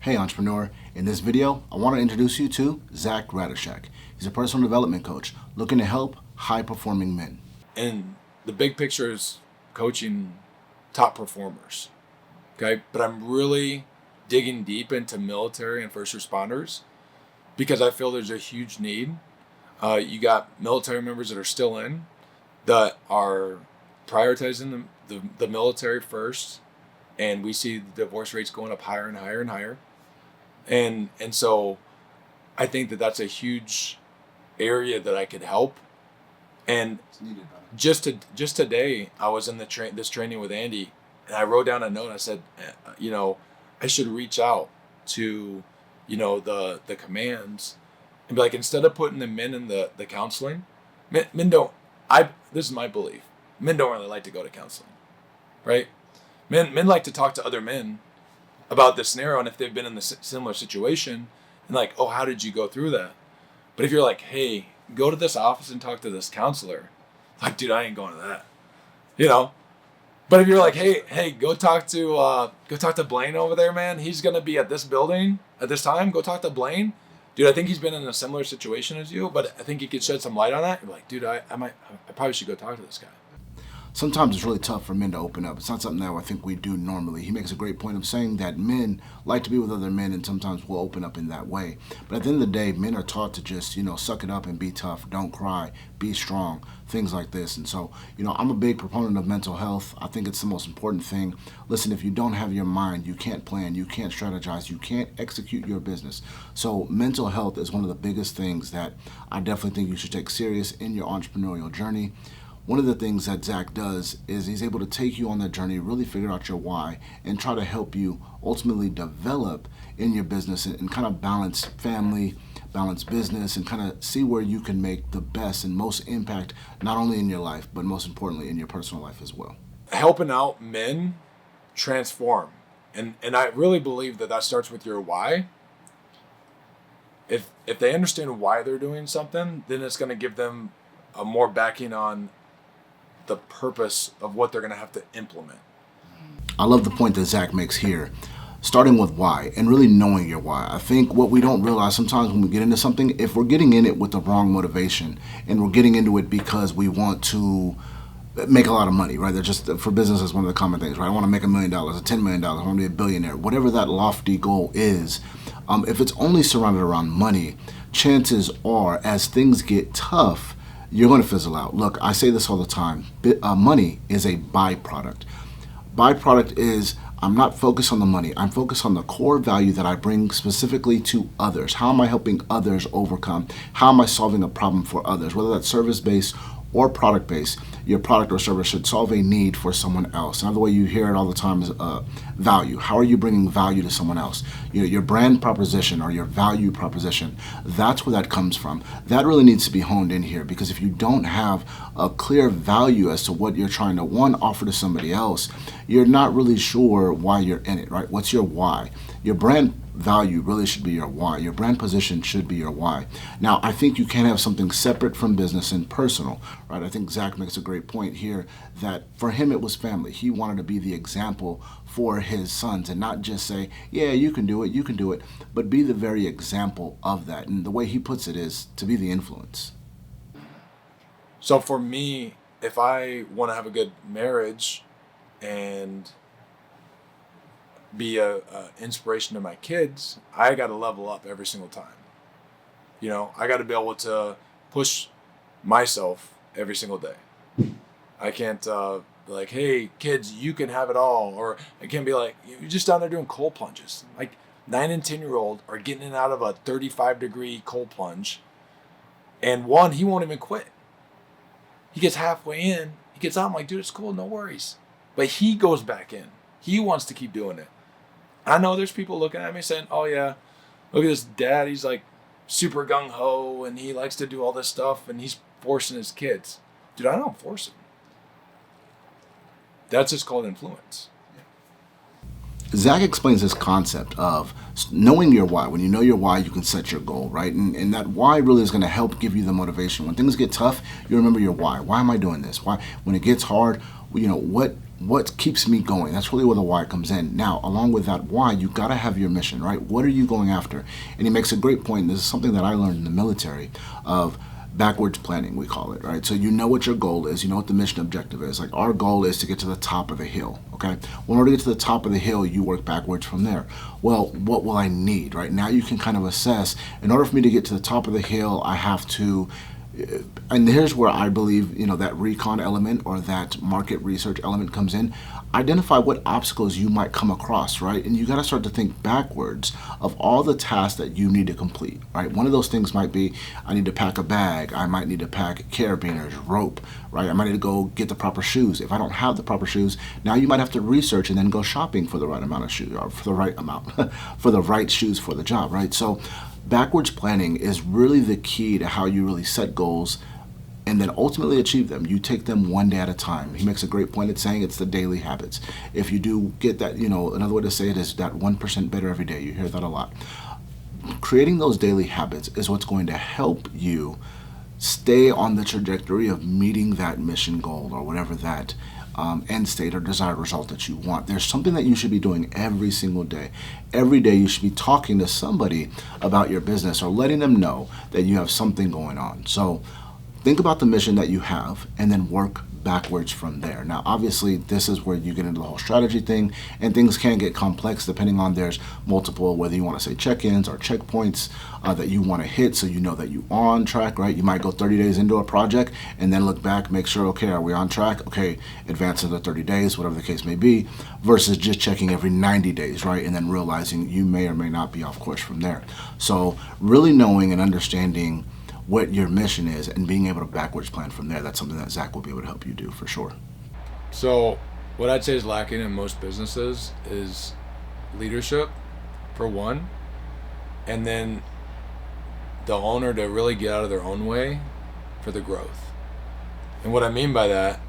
Hey entrepreneur, in this video, I want to introduce you to Zach Ratajczak. He's a personal development coach looking to help high-performing men. And the big picture is coaching top performers, okay? But I'm really digging deep into military and first responders because I feel there's a huge need. You got military members that are still in, that are prioritizing the military first, and we see the divorce rates going up higher and higher and higher. And so I think that that's a huge area that I could help. And just today, I was in this training with Andy, and I wrote down a note. I said, I should reach out to, the commands and be like, instead of putting the men in the counseling, men don't. This is my belief. Men don't really like to go to counseling, right? Men like to talk to other men about the scenario, and if they've been in the similar situation, and like, oh, how did you go through that? But if you're like, hey, go to this office and talk to this counselor, like, dude, I ain't going to that, But if you're like, hey, go talk to Blaine over there, man. He's gonna be at this building at this time. Go talk to Blaine, dude. I think he's been in a similar situation as you, but I think he could shed some light on that. You're like, dude, I probably should go talk to this guy. Sometimes it's really tough for men to open up. It's not something that I think we do normally. He makes a great point of saying that men like to be with other men and sometimes will open up in that way. But at the end of the day, men are taught to just, suck it up and be tough, don't cry, be strong, things like this. And so, I'm a big proponent of mental health. I think it's the most important thing. Listen, if you don't have your mind, you can't plan, you can't strategize, you can't execute your business. So mental health is one of the biggest things that I definitely think you should take serious in your entrepreneurial journey. One of the things that Zach does is he's able to take you on that journey, really figure out your why, and try to help you ultimately develop in your business and kind of balance family, balance business, and kind of see where you can make the best and most impact, not only in your life, but most importantly in your personal life as well. Helping out men transform. And I really believe that starts with your why. If they understand why they're doing something, then it's going to give them a more backing on the purpose of what they're going to have to implement. I love the point that Zach makes here, starting with why and really knowing your why. I think what we don't realize sometimes when we get into something, if we're getting in it with the wrong motivation and we're getting into it because we want to make a lot of money, right? They're just, for business, is one of the common things, right? I want to make $1 million or $10 million. I want to be a billionaire. Whatever that lofty goal is, if it's only surrounded around money, chances are as things get tough, you're going to fizzle out. Look, I say this all the time. Money is a byproduct. Byproduct is, I'm not focused on the money. I'm focused on the core value that I bring specifically to others. How am I helping others overcome? How am I solving a problem for others? Whether that's service-based or product-based, your product or service should solve a need for someone else. Another way you hear it all the time is value. How are you bringing value to someone else? Your brand proposition or your value proposition, that's where that comes from. That really needs to be honed in here, because if you don't have a clear value as to what you're trying to, one, offer to somebody else, you're not really sure why you're in it, right? What's your why? Your brand value really should be your why. Your brand position should be your why. Now, I think you can have something separate from business and personal, right? I think Zach makes a great point here that for him it was family. He wanted to be the example for his sons and not just say, yeah, you can do it, but be the very example of that. And the way he puts it is to be the influence. So for me, if I want to have a good marriage and be a inspiration to my kids, I got to level up every single time. I got to be able to push myself every single day. I can't be like, hey, kids, you can have it all. Or I can't be like, you're just down there doing cold plunges. Like 9 and 10-year-old are getting in out of a 35-degree cold plunge. And one, he won't even quit. He gets halfway in. He gets out. I'm like, dude, it's cool. No worries. But he goes back in. He wants to keep doing it. I know there's people looking at me saying, oh yeah, look at this dad. He's like super gung-ho and he likes to do all this stuff and he's forcing his kids. Dude, I don't force him. That's just called influence. Zach explains this concept of knowing your why. When you know your why, you can set your goal, right? And that why really is going to help give you the motivation. When things get tough, you remember your why. Why am I doing this? Why, when it gets hard, what what keeps me going? That's really where the why comes in. Now, along with that why, you got to have your mission, right? What are you going after? And he makes a great point. This is something that I learned in the military of backwards planning, we call it, right? So you know what your goal is, you know what the mission objective is. Like our goal is to get to the top of the hill, okay? Well, in order to get to the top of the hill, you work backwards from there. Well, what will I need, right? Now you can kind of assess, in order for me to get to the top of the hill, I have to, and here's where I believe, that recon element or that market research element comes in. Identify what obstacles you might come across, right? And you got to start to think backwards of all the tasks that you need to complete, right? One of those things might be, I need to pack a bag. I might need to pack carabiners, rope, right? I might need to go get the proper shoes. If I don't have the proper shoes, now you might have to research and then go shopping for the right amount of shoes, or for the right amount, for the right shoes for the job, right? So backwards planning is really the key to how you really set goals and then ultimately achieve them. You take them one day at a time. He makes a great point at saying it's the daily habits. If you do get that, another way to say it is that 1% better every day. You hear that a lot. Creating those daily habits is what's going to help you stay on the trajectory of meeting that mission goal or whatever that end state or desired result that you want. There's something that you should be doing every single day. Every day you should be talking to somebody about your business or letting them know that you have something going on. So think about the mission that you have and then work backwards from there. Now, obviously, this is where you get into the whole strategy thing, and things can get complex depending on there's multiple, whether you want to say check-ins or checkpoints that you want to hit so you know that you're on track, right? You might go 30 days into a project and then look back, make sure, okay, are we on track? Okay, advance another 30 days, whatever the case may be, versus just checking every 90 days, right? And then realizing you may or may not be off course from there. So really knowing and understanding what your mission is and being able to backwards plan from there, that's something that Zach will be able to help you do for sure. So what I'd say is lacking in most businesses is leadership, for one, and then the owner to really get out of their own way for the growth. And what I mean by that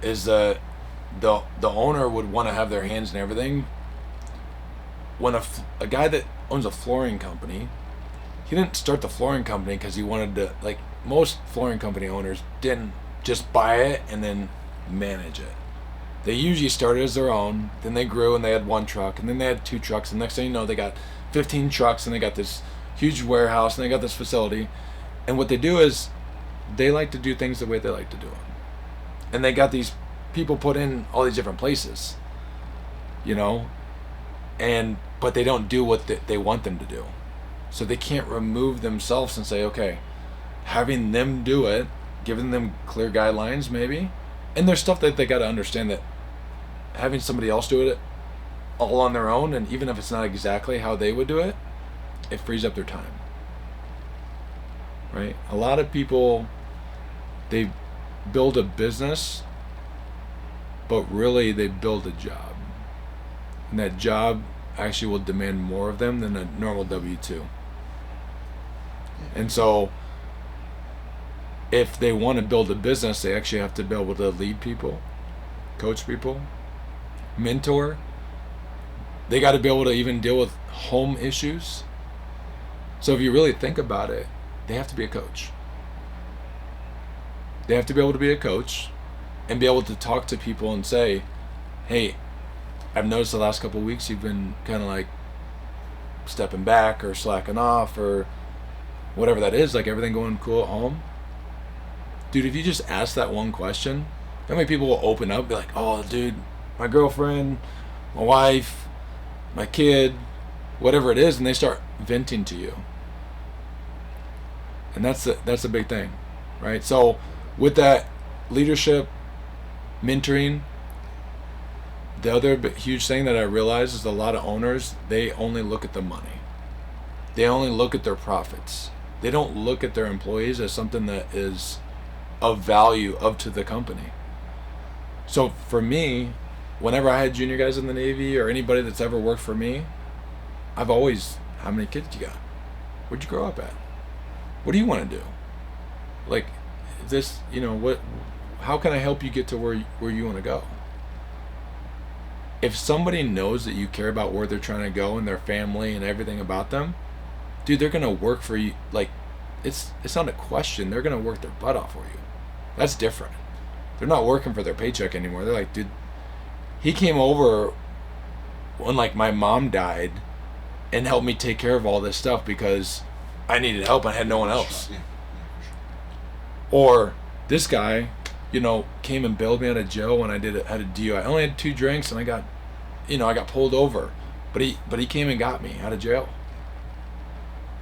is that the owner would want to have their hands in everything. When a guy that owns a flooring company, he didn't start the flooring company because he wanted to, like most flooring company owners didn't just buy it and then manage it. They usually started as their own, then they grew and they had one truck, and then they had two trucks, and next thing you know they got 15 trucks and they got this huge warehouse and they got this facility. And what they do is they like to do things the way they like to do them. And they got these people put in all these different places, but they don't do what they want them to do. So they can't remove themselves and say, okay, having them do it, giving them clear guidelines maybe. And there's stuff that they got to understand, that having somebody else do it all on their own, and even if it's not exactly how they would do it, it frees up their time. Right? A lot of people, they build a business, but really they build a job. And that job actually will demand more of them than a normal W-2. And so if they want to build a business, they actually have to be able to lead people, coach people, mentor. They got to be able to even deal with home issues. So if you really think about it, they have to be a coach. They have to be able to be a coach and be able to talk to people and say, hey, I've noticed the last couple of weeks you've been kind of like stepping back or slacking off or whatever that is, like everything going cool at home. Dude, if you just ask that one question, how many people will open up and be like, oh, dude, my girlfriend, my wife, my kid, whatever it is, and they start venting to you. And that's a big thing, right? So with that leadership, mentoring, the other huge thing that I realize is a lot of owners, they only look at the money. They only look at their profits. They don't look at their employees as something that is of value up to the company. So for me, whenever I had junior guys in the Navy or anybody that's ever worked for me, I've always, how many kids you got? Where'd you grow up at? What do you want to do? Like this, how can I help you get to where you want to go? If somebody knows that you care about where they're trying to go and their family and everything about them, dude, they're gonna work for you. Like, it's not a question. They're gonna work their butt off for you. That's different. They're not working for their paycheck anymore. They're like, dude, He came over when like my mom died and helped me take care of all this stuff because I needed help. I had no one else. Or this guy, came and bailed me out of jail when I had a DUI. I only had 2 drinks and I got pulled over, but he came and got me out of jail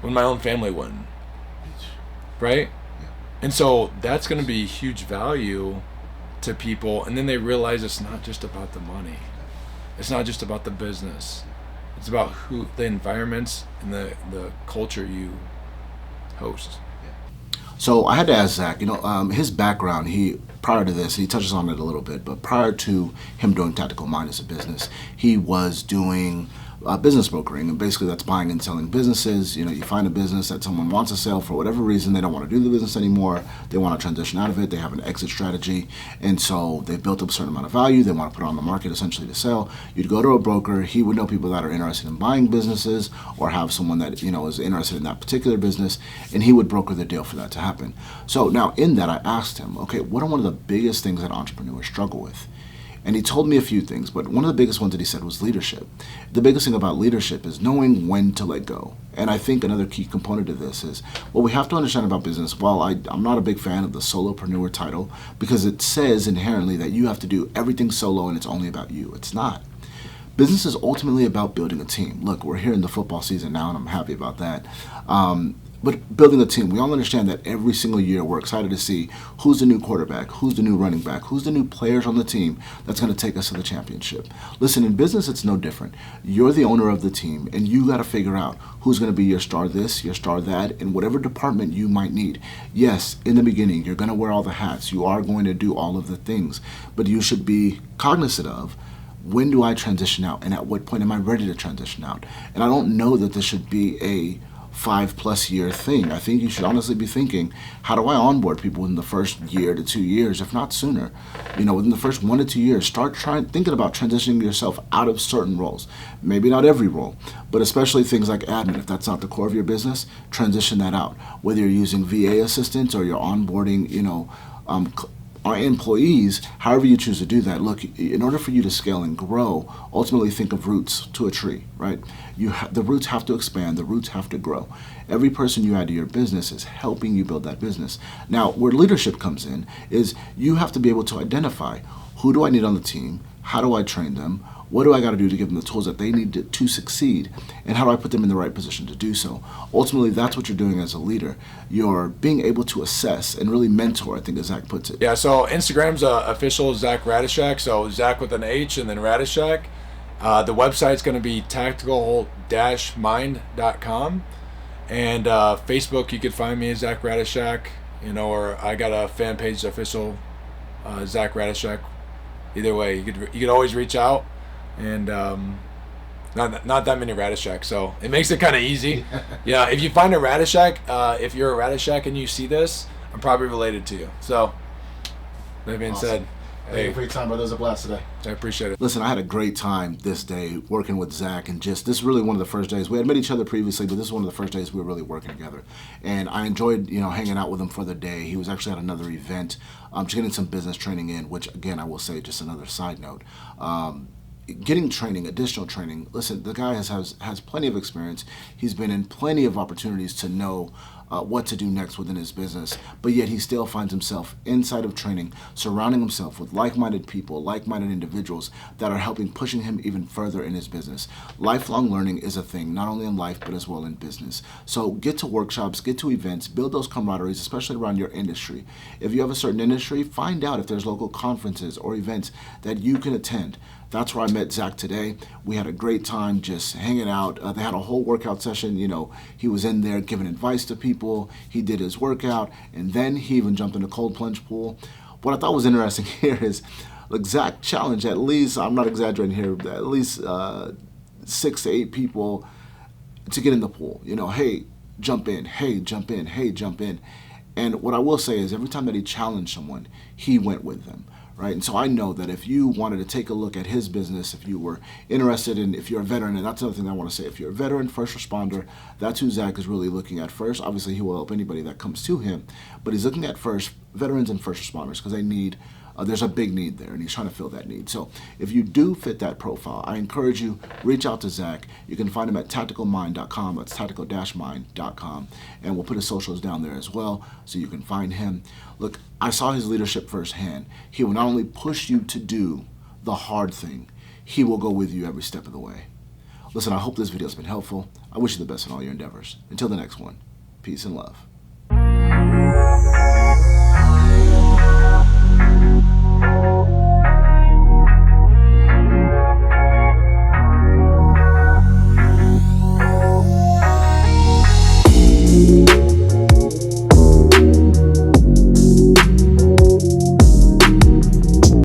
when my own family wouldn't. Right? And so that's going to be huge value to people, and then they realize it's not just about the money. It's not just about the business. It's about the environments and the culture you host. So I had to ask Zach, his background, prior to this, he touches on it a little bit, but prior to him doing Tactical Mind as a business, he was doing business brokering, and basically that's buying and selling businesses. You find a business that someone wants to sell for whatever reason. They don't want to do the business anymore. They want to transition out of it. They have an exit strategy, and so they've built up a certain amount of value. They want to put it on the market essentially to sell. You'd go to a broker. He would know people that are interested in buying businesses or have someone that is interested in that particular business, and he would broker the deal for that to happen. So now in that, I asked him, okay, what are one of the biggest things that entrepreneurs struggle with? And he told me a few things, but one of the biggest ones that he said was leadership. The biggest thing about leadership is knowing when to let go. And I think another key component of this is what we have to understand about business. While I'm not a big fan of the solopreneur title, because it says inherently that you have to do everything solo and it's only about you. It's not. Business is ultimately about building a team. Look, we're here in the football season now, and I'm happy about that. But building a team, we all understand that every single year we're excited to see who's the new quarterback, who's the new running back, who's the new players on the team that's going to take us to the championship. Listen, in business, it's no different. You're the owner of the team, and you got to figure out who's going to be your star this, your star that, in whatever department you might need. Yes, in the beginning, you're going to wear all the hats. You are going to do all of the things, but you should be cognizant of, when do I transition out, and at what point am I ready to transition out? And I don't know that this should be a 5+ year thing. I think you should honestly be thinking, how do I onboard people in the first year to 2 years, if not sooner? Within the first 1 to 2 years, start thinking about transitioning yourself out of certain roles. Maybe not every role, but especially things like admin. If that's not the core of your business, transition that out. Whether you're using VA assistants or you're onboarding, our employees, however you choose to do that. Look, in order for you to scale and grow, ultimately think of roots to a tree, right? The roots have to expand, the roots have to grow. Every person you add to your business is helping you build that business. Now, where leadership comes in is you have to be able to identify, who do I need on the team? How do I train them? What do I got to do to give them the tools that they need to succeed? And how do I put them in the right position to do so? Ultimately, that's what you're doing as a leader. You're being able to assess and really mentor, I think as Zach puts it. Yeah, so Instagram's official Zach Radishak, so Zach with an H and then Radishak. The website's going to be tactical-mind.com. And Facebook, you could find me as Zach Radishak, or I got a fan page, official Zach Radishak. Either way, you could always reach out. And not that many Radishak, so it makes it kind of easy. Yeah, if you find a Radishak, if you're a Radishak and you see this, I'm probably related to you. So, that being said, Thank you for your time, brother. It was a blast today. I appreciate it. Listen, I had a great time this day working with Zach, and this is really one of the first days. We had met each other previously, but this is one of the first days we were really working together. And I enjoyed, hanging out with him for the day. He was actually at another event, just getting some business training in, which, again, I will say, just another side note. Getting training, additional training. Listen, the guy has plenty of experience. He's been in plenty of opportunities to know what to do next within his business, but yet he still finds himself inside of training, surrounding himself with like-minded people, like-minded individuals that are pushing him even further in his business. Lifelong learning is a thing, not only in life, but as well in business. So get to workshops, get to events, build those camaraderies, especially around your industry. If you have a certain industry, find out if there's local conferences or events that you can attend. That's where I met Zach today. We had a great time just hanging out. They had a whole workout session. He was in there giving advice to people. He did his workout, and then he even jumped in a cold plunge pool. What I thought was interesting here is, look, Zach challenged at least, I'm not exaggerating here, at least 6 to 8 people to get in the pool. Hey, jump in. Hey, jump in. Hey, jump in. And what I will say is every time that he challenged someone, he went with them. Right? And so I know that if you wanted to take a look at his business, if you were interested in, if you're a veteran, and that's another thing I want to say, if you're a veteran, first responder, that's who Zach is really looking at first. Obviously, he will help anybody that comes to him, but he's looking at first veterans and first responders because they need There's a big need there, and he's trying to fill that need. So if you do fit that profile, I encourage you, reach out to Zach. You can find him at tacticalmind.com. That's tactical-mind.com. And we'll put his socials down there as well so you can find him. Look, I saw his leadership firsthand. He will not only push you to do the hard thing, he will go with you every step of the way. Listen, I hope this video has been helpful. I wish you the best in all your endeavors. Until the next one, peace and love.